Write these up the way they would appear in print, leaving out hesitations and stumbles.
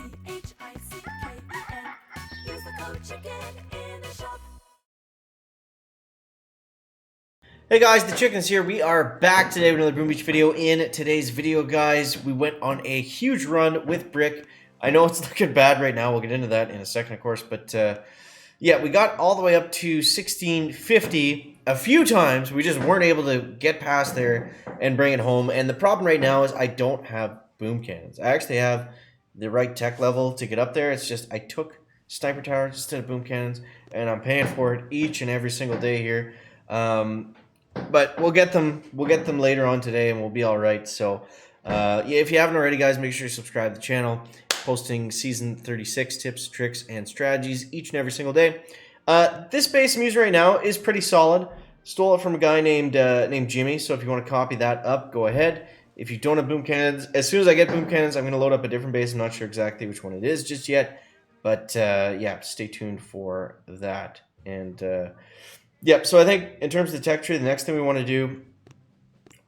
Use the code CHICKEN in the shop. Hey guys, the Chickens here. We are back today with another Boom Beach video. In today's video, guys, we went on a huge run with Brick. I know it's looking bad right now. We'll get into that in a second, of course. But yeah, we got all the way up to 1650 a few times. We just weren't able to get past there and bring it home. And the problem right now is I don't have boom cannons. I actually have the right tech level to get up there. It's just I took sniper towers instead of boom cannons, and I'm paying for it each and every single day here. But we'll get them later on today, and we'll be all right. So yeah, if you haven't already, guys, make sure you subscribe to the channel. Posting season 36 tips, tricks, and strategies each and every single day. This base I'm using right now is pretty solid. Stole it from a guy named Jimmy. So if you want to copy that up, go ahead. If you don't have boom cannons, as soon as I get boom cannons, I'm going to load up a different base. I'm not sure exactly which one it is just yet, but yeah, stay tuned for that. And yep, so I think in terms of the tech tree, the next thing we want to do,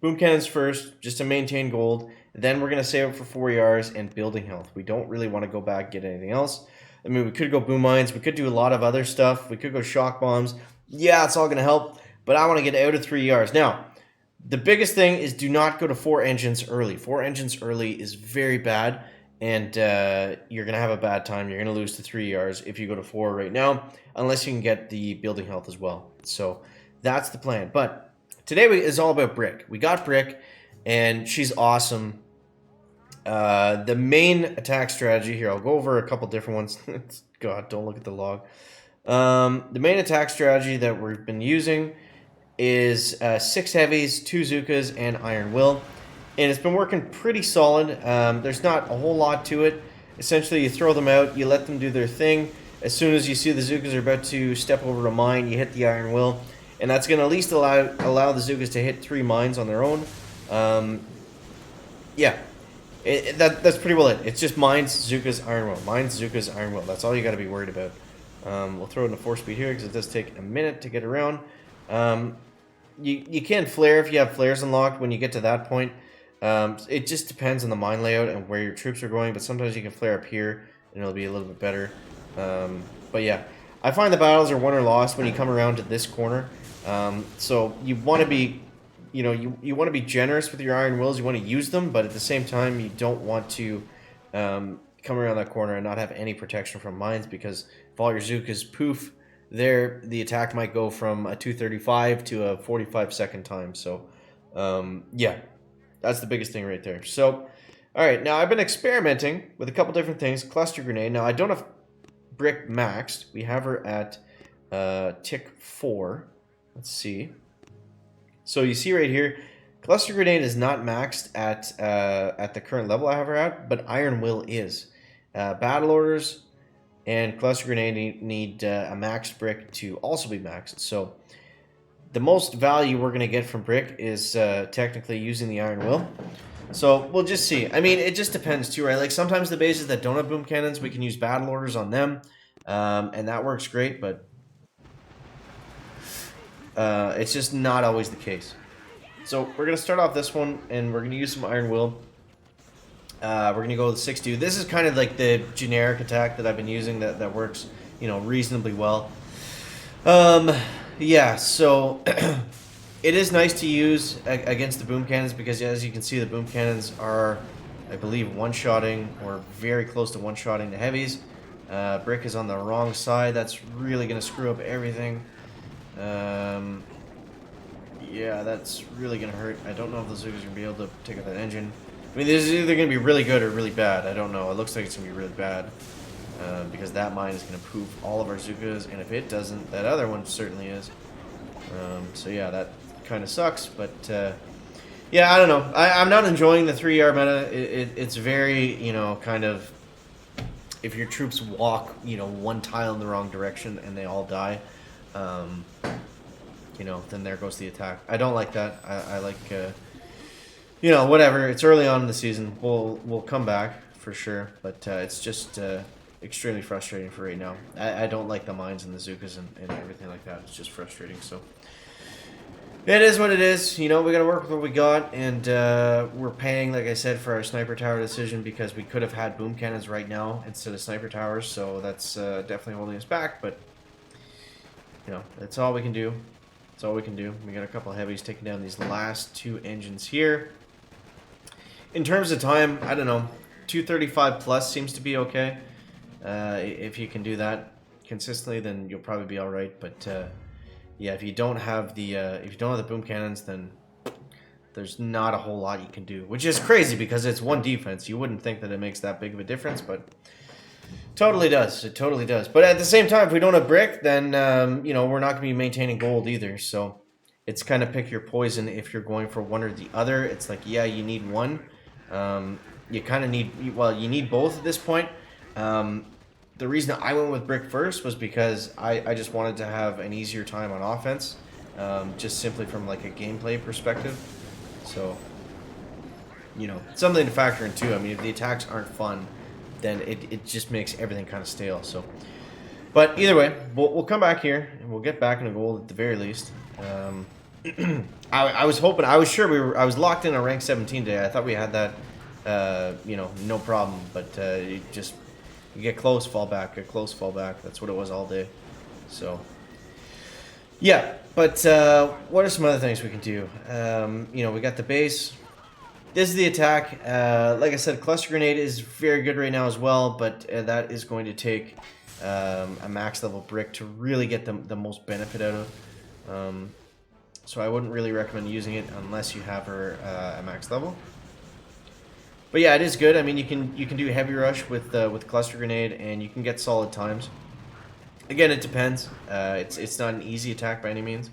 boom cannons first, just to maintain gold. Then we're going to save it for 4 ERs and building health. We don't really want to go back and get anything else. I mean, we could go boom mines. We could do a lot of other stuff. We could go shock bombs. Yeah, it's all going to help, but I want to get out of 3 ERs. Now, the biggest thing is do not go to 4 engines early. 4 engines early is very bad, and you're going to have a bad time. You're going to lose to 3 ERs if you go to 4 right now, unless you can get the building health as well. So that's the plan. But today is all about Brick. We got Brick, and she's awesome. The main attack strategy here, I'll go over a couple different ones. God, don't look at the log. The main attack strategy that we've been using is 6 heavies, 2 Zookas, and Iron Will. And it's been working pretty solid. There's not a whole lot to it. Essentially, you throw them out, you let them do their thing. As soon as you see the Zookas are about to step over a mine, you hit the Iron Will. And that's going to at least allow the Zookas to hit 3 mines on their own. Yeah. That's pretty well it. It's just mines, Zookas, Iron Will. Mines, Zookas, Iron Will. That's all you got to be worried about. We'll throw it in a 4-speed here because it does take a minute to get around. You can flare if you have flares unlocked when you get to that point. It just depends on the mine layout and where your troops are going, but sometimes you can flare up here and it'll be a little bit better. But yeah, I find the battles are won or lost when you come around to this corner. So you want to be, you want to be generous with your Iron Wills. You want to use them, but at the same time, you don't want to come around that corner and not have any protection from mines, because if all your Zookas poof there, the attack might go from a 235 to a 45-second time. So yeah, that's the biggest thing right there. So all right, now I've been experimenting with a couple different things. Cluster grenade. Now I don't have Brick maxed. We have her at tick 4. Let's see. So you see right here, Cluster Grenade is not maxed at the current level I have her at, but Iron Will is. Battle Orders and Cluster Grenade need a maxed Brick to also be maxed. So the most value we're going to get from Brick is technically using the Iron Will. So we'll just see. I mean, it just depends too, right? Like sometimes the bases that don't have boom cannons, we can use Battle Orders on them, and that works great, but it's just not always the case. So we're going to start off this one, and we're going to use some Iron Will. We're going to go with 6-2. This is kind of like the generic attack that I've been using that works, reasonably well. Yeah, so it is nice to use against the boom cannons, because as you can see, the boom cannons are, I believe, one-shotting or very close to one-shotting the heavies. Brick is on the wrong side. That's really going to screw up everything. Yeah, that's really going to hurt. I don't know if the Zookas are going to be able to take out that engine. I mean, this is either going to be really good or really bad. I don't know. It looks like it's going to be really bad. Because that mine is going to poof all of our Zookas, and if it doesn't, that other one certainly is. So yeah, that kind of sucks, but yeah, I don't know. I'm not enjoying the 3ER meta. It's very, kind of, if your troops walk, one tile in the wrong direction and they all die, then there goes the attack. I don't like that. I like, whatever. It's early on in the season. We'll come back for sure, but it's just extremely frustrating for right now. I don't like the mines and the Zookas and everything like that. It's just frustrating. So It is what it is. You know, we gotta work with what we got, and we're paying, like I said, for our sniper tower decision because we could have had boom cannons right now instead of sniper towers, so that's definitely holding us back, but, you know, that's all we can do. That's all we can do. We got a couple of heavies taking down these last two engines here. In terms of time, I don't know, 235 plus seems to be okay. If you can do that consistently, then you'll probably be all right, but yeah, if you don't have the boom cannons, then there's not a whole lot you can do, which is crazy because it's one defense. You wouldn't think that it makes that big of a difference, but totally does. It totally does. But at the same time, if we don't have brick, then you know, we're not going to be maintaining gold either. So it's kind of pick your poison if you're going for one or the other. It's like, yeah, you need one. You kind of need, well, you need both at this point. The reason I went with brick first was because I just wanted to have an easier time on offense, just simply from like a gameplay perspective. So, you know, something to factor in too. I mean, if the attacks aren't fun, then it just makes everything kind of stale. So, but either way, we'll come back here and we'll get back into gold at the very least. I was hoping, I was sure I was locked in on rank 17 today. I thought we had that, you know, no problem. But you get close, fall back. Get close, fall back. That's what it was all day. So, yeah. But what are some other things we can do? You know, we got the base. This is the attack. Like I said, cluster grenade is very good right now as well, but that is going to take a max level brick to really get the most benefit out of. So I wouldn't really recommend using it unless you have her at max level. But yeah, it is good. I mean, you can do heavy rush with cluster grenade, and you can get solid times. Again, it depends. It's not an easy attack by any means.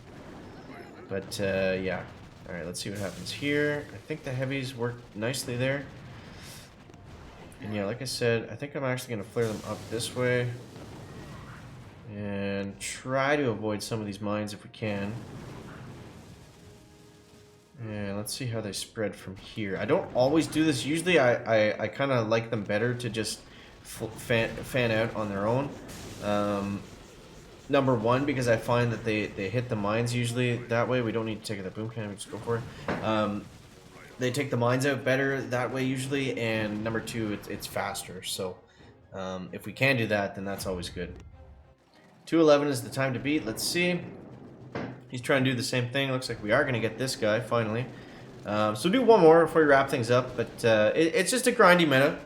But yeah. All right, let's see what happens here. I think the heavies work nicely there. And yeah, like I said, I think I'm actually going to flare them up this way. And try to avoid some of these mines if we can. And let's see how they spread from here. I don't always do this. Usually I kind of like them better to just fan out on their own. Number one, because I find that they hit the mines usually that way. We don't need to take the boom cannon, we just go for it. They take the mines out better that way usually, and number two, it's faster. So if we can do that, then that's always good. 211 is the time to beat. Let's see. He's trying to do the same thing. Looks like we are going to get this guy finally. So do one more before we wrap things up, but it's just a grindy meta.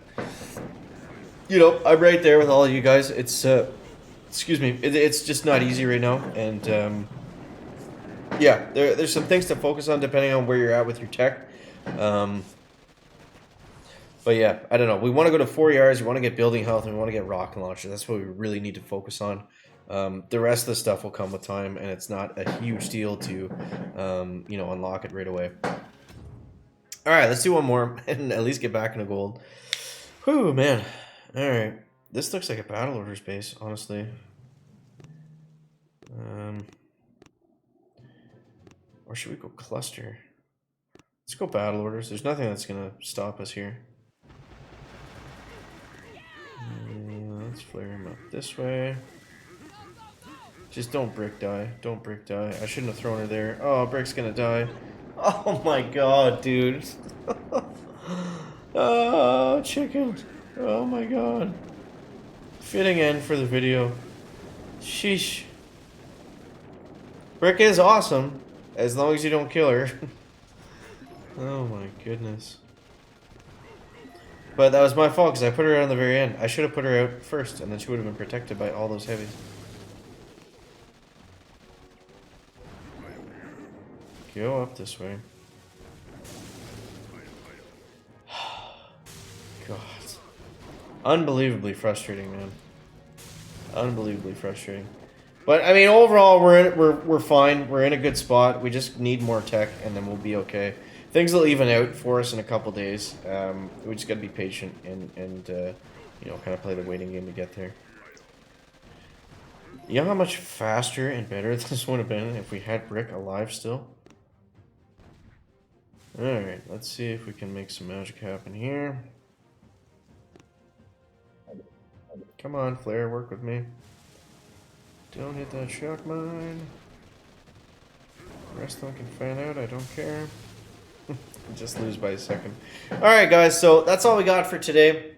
You know, I'm right there with all of you guys. It's excuse me, it's just not easy right now, and yeah, there's some things to focus on depending on where you're at with your tech. But yeah, I don't know. We want to go to 4 yards, we want to get building health, and we want to get rocket launcher. That's what we really need to focus on. The rest of the stuff will come with time, and it's not a huge deal to, you know, unlock it right away. All right, let's do one more and at least get back into gold. Whew, man. All right. This looks like a battle orders base, honestly. Or should we go cluster? Let's go battle orders. There's nothing that's going to stop us here. Let's flare him up this way. Just don't brick die. Don't brick die. I shouldn't have thrown her there. Oh, brick's going to die. Oh my god, dude. Oh, chicken. Oh my god. Fitting end for the video. Sheesh. Brick is awesome, as long as you don't kill her. Oh my goodness. But that was my fault, because I put her out on the very end. I should have put her out first, and then she would have been protected by all those heavies. Go up this way. God. Unbelievably frustrating, man. Unbelievably frustrating. But I mean, overall, we're fine. We're in a good spot. We just need more tech, and then we'll be okay. Things will even out for us in a couple days. We just gotta be patient and you know, kind of play the waiting game to get there. You know how much faster and better this would have been if we had Brick alive still? Alright, let's see if we can make some magic happen here. Come on, Flare, work with me. Don't hit that shock mine. The rest of them can fan out. I don't care. Just lose by a second. Alright, guys. So that's all we got for today.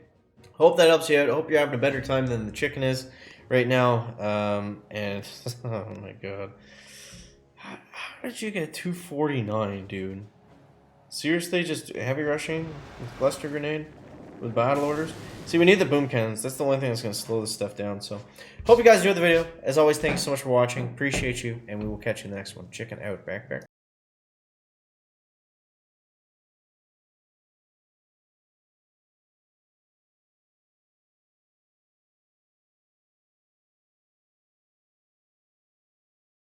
Hope that helps you out. I hope you're having a better time than the chicken is right now. And oh my god. How did you get 249, dude? Seriously, just heavy rushing with cluster grenade with battle orders? See, we need the boom cannons. That's the only thing that's going to slow this stuff down. So, hope you guys enjoyed the video. As always, thank you so much for watching. Appreciate you, and we will catch you in the next one. Chicken out. Back.